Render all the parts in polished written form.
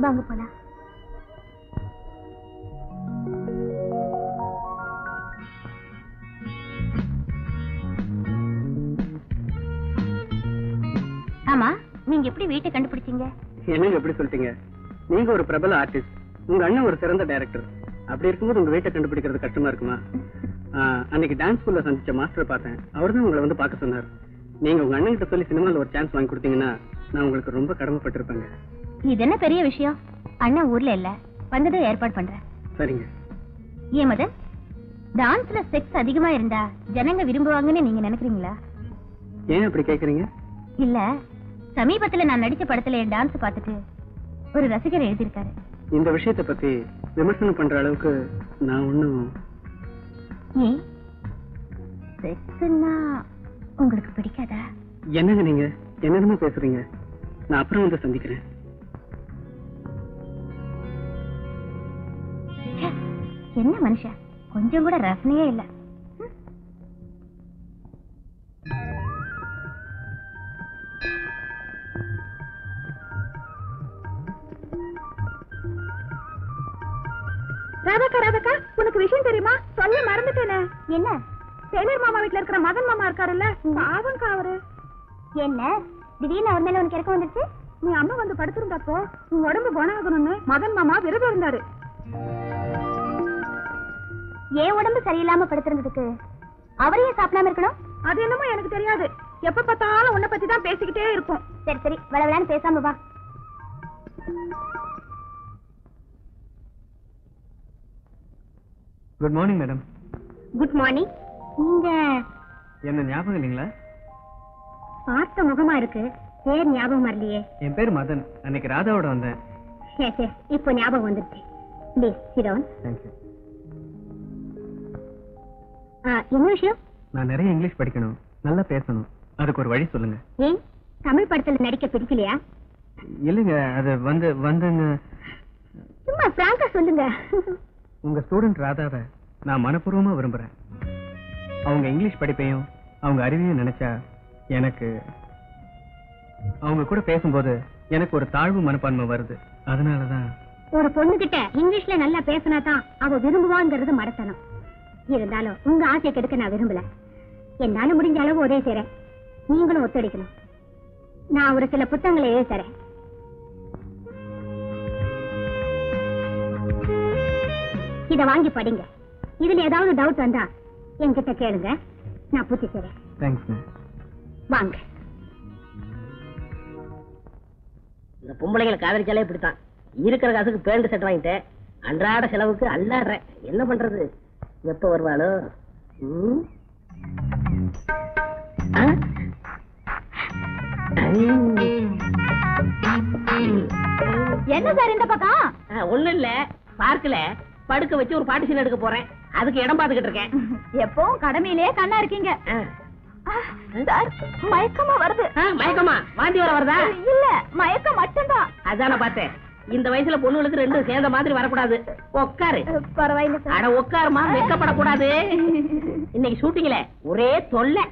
வாங்க போலாம். ஆமா, நீங்க எப்படி வீட்டை கண்டுபிடிச்சீங்க? என்னங்க எப்படி சொல்லிட்டீங்க? நீங்க ஒரு பிரபல ஆர்டிஸ்ட், உங்க அண்ணன் ஒரு சிறந்த டைரக்டர். அப்படி இருக்கும்போது உங்க வீட்டை கண்டுபிடிக்கிறது கஷ்டமா இருக்குமா? அன்னைக்கு டான்ஸ் ஸ்கூல்ல சந்திச்ச மாஸ்டர் பார்த்தேன். அவர் தான் உங்களை வந்து பார்க்க சொன்னார். நீங்க உங்க அண்ணன் கிட்ட சொல்லி சினிமால ஒரு சான்ஸ் வாங்கி கொடுத்தீங்கன்னா நான் உங்களுக்கு ரொம்ப கடமைப்பட்டிருப்பேங்க. இது என்ன பெரிய விஷயம்? அண்ணன் ஊர்ல இல்ல, வந்ததும் ஏற்பாடு பண்றேன். சரிங்க. ஏன் மதன், டான்ஸ்ல செக்ஸ் அதிகமா இருந்தா ஜனங்க விரும்புவாங்கன்னு நீங்க நினைக்கிறீங்களா? ஏன் அப்படி கேக்குறீங்க? இல்ல, சமீபத்துல நான் நடிச்ச படத்துல என் டான்ஸ் பார்த்துட்டு ஒரு ரசிகர் எழுதியிருக்காரு. இந்த விஷயத்தை பத்தி விமர்சனம் பண்ற அளவுக்கு நான் ஒண்ணும். ஏன் செக்ஸ்னா உங்களுக்கு பிடிக்காதா? என்னங்க நீங்க என்னென்னமோ பேசுறீங்க. நான் அப்புறம் வந்து சந்திக்கிறேன். என்ன மனுஷன், கொஞ்சம் கூட ரசனையே இல்ல. ராதாக்கா, ராதாக்கா, உனக்கு விஷயம் தெரியுமா? சொல்ல மறந்துட்டேனே. என்ன? டெய்லர் மாமா வீட்டுல இருக்கிற மதன் மாமா இருக்காருல்ல, பாவம் அவரு. என்ன திடீர்னு அவர் மேல உனக்கு இறக்கம் வந்துச்சு? நீ அம்மா வந்து படுத்திருந்தப்போ உன் உடம்பு குணாகணும்னு மதன் மாமா விரதம் இருந்தாரு. ஏன் உடம்பு சரியில்லாம படுத்திருந்ததுக்கு அவரையே சாப்பிடாம இருக்கணும்? அது என்னமோ எனக்கு தெரியாது. எப்ப பார்த்தாலும் உன்னை பத்தி தான் பேசிக்கிட்டே இருக்கும். சரி சரி, வளவளான்னு பேசாம வா. Good morning madam. Good morning. நீங்க என்ன ஞாபகம் இல்லைங்களா? பார்த்த முகமா இருக்கு, பேர் ஞாபகம் வரலையே. என் பேர் மதன். அன்னைக்கு ராதாவோட வந்தேன். சரி சரி, இப்போ ஞாபகம் வந்துருச்சு. Please sit down. தேங்க்யூ. என்ன விஷயம்? நான் நிறைய இங்கிலீஷ் படிக்கணும், நல்லா பேசணும். அதுக்கு ஒரு வழி சொல்லுங்க. ஏன் தமிழ் படத்துல நடிக்க பிடிக்கலையா? இல்லைங்க, அது வந்துங்க. சும்மா பிராங்கா சொல்லுங்க. உங்க ஸ்டூடெண்ட் ராதாவை நான் மனப்பூர்வமா விரும்புறேன். அவங்க இங்கிலீஷ் படிப்பையும் அவங்க அறிவையும் நினைச்சா எனக்கு அவங்க கூட பேசும்போது எனக்கு ஒரு தாழ்வு மனப்பான்மை வருது. அதனாலதான் ஒரு பொண்ணு கிட்ட இங்கிலீஷ்ல நல்லா பேசினா தான் அவ விரும்புவாங்கிறது மடத்தனம். இருந்தாலும் உங்க ஆசை கெடுக்க நான் விரும்பல. என்னால முடிஞ்ச அளவு உதவி செய்றேன், நீங்களும் ஒத்துழைக்கணும். நான் ஒரு சில புத்தகங்களை எழுதி தரேன். இத வாங்கி படிங்க. இதுல ஏதாவது டவுட் வந்தா என்கிட்ட கேளுங்க, நான் பூச்சி செய்றேன். தேங்க்ஸ். வாங்க. இந்த பொம்பளைகளை காதலிச்சாலே இப்படித்தான். இருக்கிற காசுக்கு பேண்ட் செட் வாங்கிட்டேன், அன்றாட செலவுக்கு அல்லாடுறேன். என்ன பண்றது? எப்ப வருவாளோ? என்ன சார் இந்த பக்கம்? ஒண்ணும் இல்ல, பார்க்கல படுக்க வச்சு ஒரு பாட்டு சீன் எடுக்க போறேன். அதுக்கு இடம் பாத்துக்கிட்டு இருக்கேன். எப்பவும் கடமையிலேயே கண்ணா இருக்கீங்க சார். மயக்கமா வருது. மயக்கமா? வாந்தி வர வருதா? இல்ல, மயக்கம் மட்டும்தான். அதான பார்த்தேன். இந்த வயசுல பொண்ணுகளுக்கு ரெண்டும் சேர்ந்த மாதிரி வரக்கூடாது. உட்காரு. பரவாயில்ல சார். அட உட்காருமா, வெக்கப்படக்கூடாது. இன்னைக்கு ஷூட்டிங்ல ஒரே தொல்லை.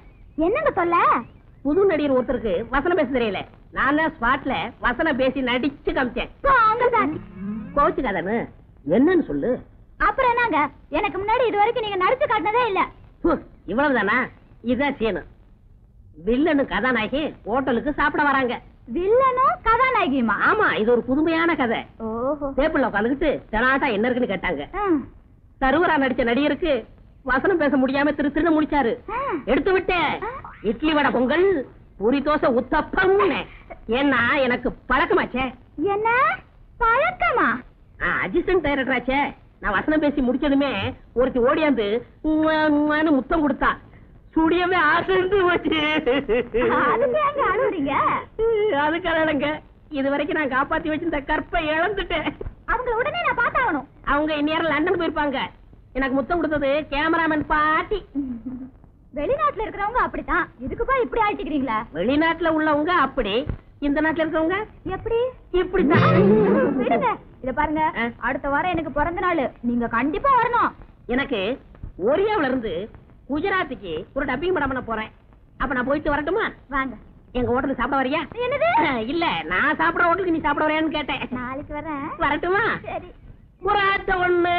என்னங்க தொல்லை? புது நடிகர் ஒருத்தருக்கு வசனம் பேச தெரியல. நான் ஸ்பாட்ல வசனம் பேசி நடிச்சு காமிச்சேன். கோச்சுக்காதன்னு என்னன்னு சொல்லு. அப்புறம் என்னங்க, எனக்கு முன்னாடி இது வரைக்கும் நீங்க நடிச்சு காட்டினதே இல்ல. இவ்வளவுதானா? இதுதான் சீனு. வில்லனும் கதாநாயகி ஹோட்டலுக்கு சாப்பிட வராங்க. வில்லனும் கதாநாயகியுமா? ஆமா, இது ஒரு புதுமையான கதை. ஓஹோ. டேபிள்ல உட்காந்துக்கிட்டு தெனாட்டா என்ன இருக்குன்னு கேட்டாங்க. சர்வரா நடிச்ச நடிகருக்கு வசனம் பேச முடியாம திருன்னு முடிச்சாரு. எடுத்து விட்டேன். இட்லி வடை பொங்கல் பூரி தோசை உத்தப்பம். ஏன்னா எனக்கு பழக்கமாச்சே. என்ன பழக்கமா? அசிஸ்டன்ட் டைரக்டர் ஆச்சே. நான் வசனம் பேசி முடிச்சதுமே ஒருத்தி ஓடியாந்து முத்தம் கொடுத்தா. ஸ்டுடியோவே ஆசைந்து போச்சு. அதுக்காக இது வரைக்கும் நான் காப்பாத்தி வச்சிருந்த கற்பை இழந்துட்டேன். அவங்க உடனே நான் பார்த்தாகணும். அவங்க இந்நேரம் லண்டன் போயிருப்பாங்க. எனக்கு முத்தம் கொடுத்தது கேமராமேன் பாட்டி. வெளிநாட்டுல இருக்கிறவங்க அப்படித்தான். இதுக்குப்பா இப்படி ஆயிட்டுக்கிறீங்களா? வெளிநாட்டுல உள்ளவங்க அப்படி, இந்த நாட்டுல இருக்கிறவங்க எப்படி? இப்படித்தான். இத பாருங்க, அடுத்த வாரம் எனக்கு பிறந்த நாள், நீங்க கண்டிப்பா வரணும். எனக்கு ஒரியாவில இருந்து குஜராத்துக்கு ஒரு டப்பிங் படம் பண்ண போறேன். அப்ப நான் போயிட்டு வரட்டுமா? வாங்க. எங்க ஹோட்டலுக்கு சாப்பிட வரியா? என்னது? இல்ல, நான் சாப்பிட ஹோட்டலுக்கு நீ சாப்பிட வரையான்னு கேட்டேன். நாளைக்கு வரேன். வரட்டுமா? சரி. ஒரு ஆட்டை ஒண்ணு.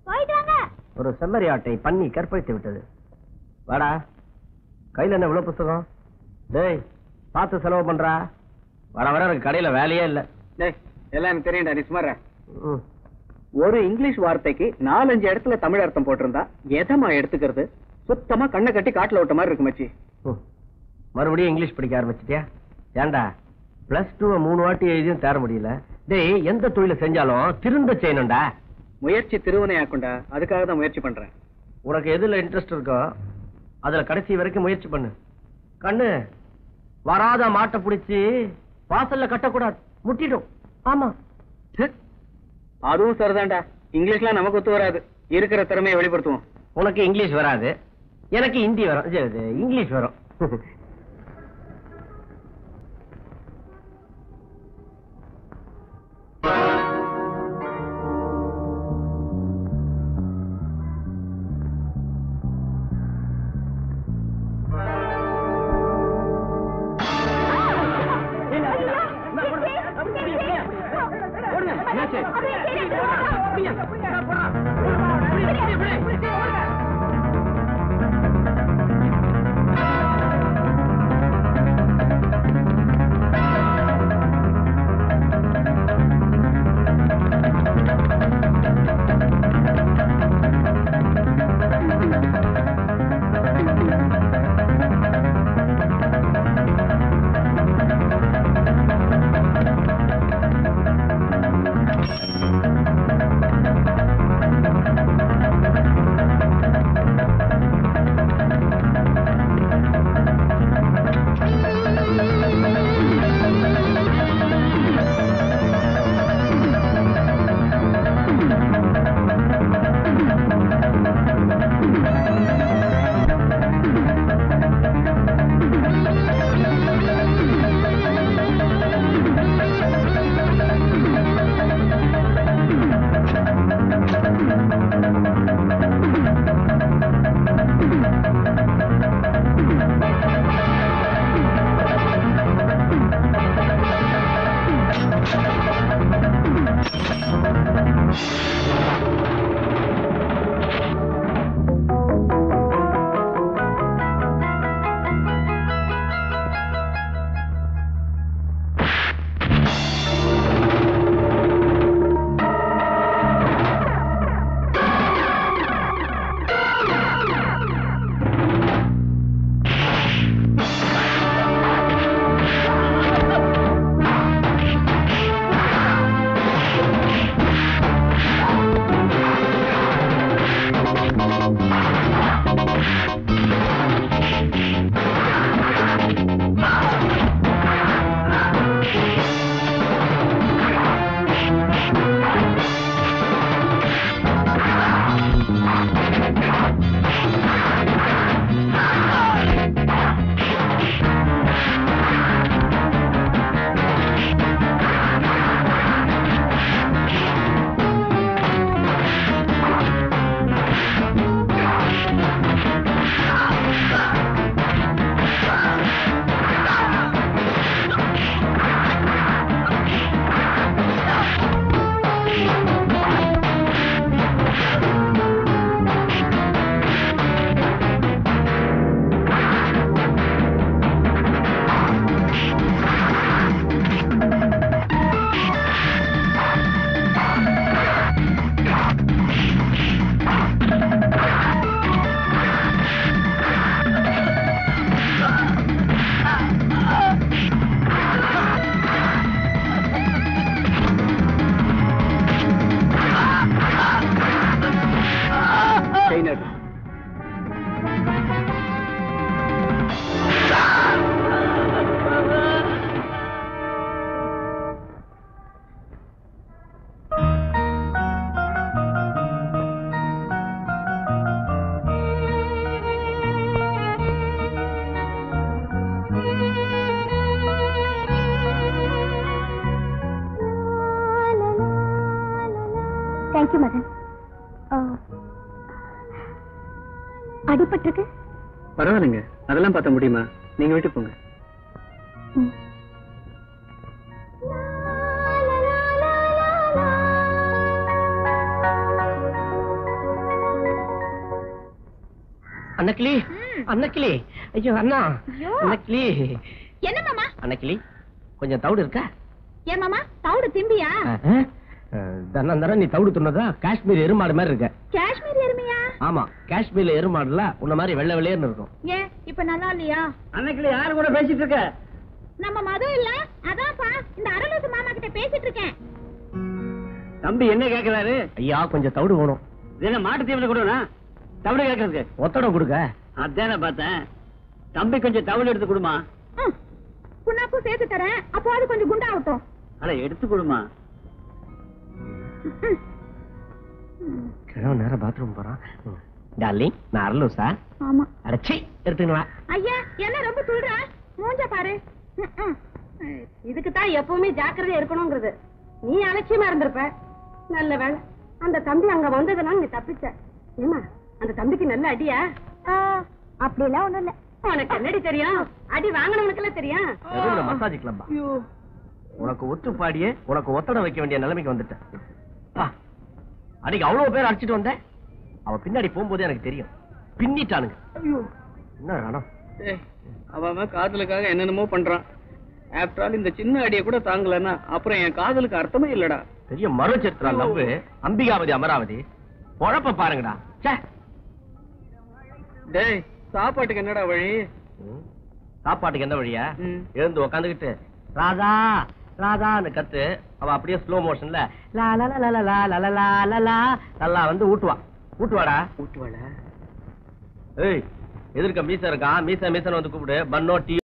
போயிட்டு வாங்க. ஒரு செம்மறி ஆட்டை பண்ணி கற்பழித்து விட்டது. வாடா, கையில என்ன இவ்வளவு புத்தகம்? டேய், பார்த்து செலவு பண்றா. வர வர எனக்கு கடையில வேலையே இல்ல. டேய், எல்லாம் எனக்கு தெரியும்டா, நீ சும்மா இரு. ஒரு இங்கிலீஷ் வார்த்தைக்கு 4-5 இடத்துல தமிழ் அர்த்தம் போட்டிருந்தா எதமா எடுத்துக்கிறது? சுத்தமா கண்ணை கட்டி காட்டுல விட்ட மாதிரி இருக்கு மச்சி. மறுபடியும் இங்கிலீஷ் படிக்க ஆரம்பிச்சிட்டியா? ஏண்டா, +2 3 வாட்டி எழுதியும் தேர முடியல. டேய், எந்த தொழில செஞ்சாலும் திரும்ப செய்யணும்டா. முயற்சி திருவனையாக்குண்டா, அதுக்காக தான் முயற்சி பண்றேன். உனக்கு எதுல இன்ட்ரெஸ்ட் இருக்கோ அதுல கடைசி வரைக்கும் முயற்சி பண்ணு. கண்ணு, வராத மாட்டை பிடிச்சி வாசல்ல கட்டக்கூடாது, முட்டிடும். ஆமா, அதுவும் சரிதான்டா. இங்கிலீஷ்லாம் நமக்கு ஒத்து வராது. இருக்கிற திறமையை வெளிப்படுத்துவோம். உனக்கு இங்கிலீஷ் வராது, எனக்கு ஹிந்தி வரும். இங்கிலீஷ் வரும். தேங்க்யூ மதன். அடிபட்டிருக்கு. பரவாயில்லைங்க, அதெல்லாம் பார்த்த முடியுமா? நீங்க வீட்டுக்கு போங்க. அன்னக்கிளி, அன்னக்கிளி, ஐயோ அண்ணா, அன்னக்கிளி. என்ன மாமா? அன்னக்கிளி, கொஞ்சம் தவிடு இருக்கா? ஏன் மாமா தவிடு திம்பியா? தரம் நீ தவிடு துண்ணதா காஷ்மீர் எருமாடு மாதிரி இருக்க. காஷ்மீர் எருமையா? ஆமா, காஷ்மீர்ல எருமாடுல உன்ன மாதிரி வெள்ளை வெள்ளையர்னு இருக்கும். ஏன் இப்ப நல்லா இல்லையா? அன்னைக்கு யாரு கூட பேசிட்டு இருக்க? நம்ம மது இல்ல, அதான்ப்பா இந்த அரலூசு மாமா கிட்ட பேசிட்டு இருக்கேன். தம்பி என்ன கேக்குறாரு? ஐயா கொஞ்சம் தவிடு வேணும். என்ன மாட்டு தீவனம் கொடுனா? தவிடு கேக்குறதுக்கு ஒத்தடம் கொடுக்க. அதானே பார்த்தேன். தம்பி கொஞ்சம் தவிடு எடுத்து கொடுமா. புண்ணாக்கும் சேர்த்து தரேன், அப்போ அது கொஞ்சம் குண்டாகட்டும். அட எடுத்து கொடுமா. கிழவன் நேரம் பாத்ரூம் போறான். டார்லிங், நான் அரலூசா? ஆமா. அடச்சி எடுத்துக்கணுவா. ஐயா என்ன ரொம்ப சொல்ற? மூஞ்ச பாரு. இதுக்கு தான் எப்பவுமே ஜாக்கிரதையா இருக்கணும்ங்கிறது. நீ அலட்சியமா இருந்திருப்ப. நல்ல வேளை அந்த தம்பி அங்க வந்ததுனால நீ தப்பிச்ச. ஏமா அந்த தம்பிக்கு நல்ல அடியா? அப்படிலாம் ஒண்ணும் இல்ல. உனக்கு என்னடி தெரியும்? அடி வாங்கினவனுக்கு எல்லாம் தெரியும். மசாஜ் கிளப்பா? உனக்கு ஒத்து பாடியே உனக்கு ஒத்தடம் வைக்க வேண்டிய நிலைமைக்கு வந்துட்டேன். அன்னைக்கு அவ்வளவு பேர் அடிச்சிட்டு வந்தேன். அவ பின்னாடி போகும்போது எனக்கு தெரியும். பின்னிட்டானுங்க. என்ன ரணம்? அவன் காதலுக்காக என்னென்னமோ பண்றான். ஆஃப்டர் ஆல் இந்த சின்ன அடியை கூட தாங்கலன்னா அப்புறம் என் காதலுக்கு அர்த்தமே இல்லடா. பெரிய மறுச்சத்திரா லவ். அம்பிகாவதி அமராவதி பொழப்ப பாருங்கடா. டேய் சாப்பாட்டுக்கு என்னடா வழி? சாப்பாட்டுக்கு என்ன வழியா? எழுந்து உக்காந்துக்கிட்டு ராதா ராதான்னு கத்து. அவ அப்படியே ஸ்லோ மோஷன்ல நல்லா வந்து ஊட்டுவாடா. ஏய் எதிர்க்க மீச இருக்கான். மீச மீசன் வந்து கூப்பிடு. பன்னோ டீ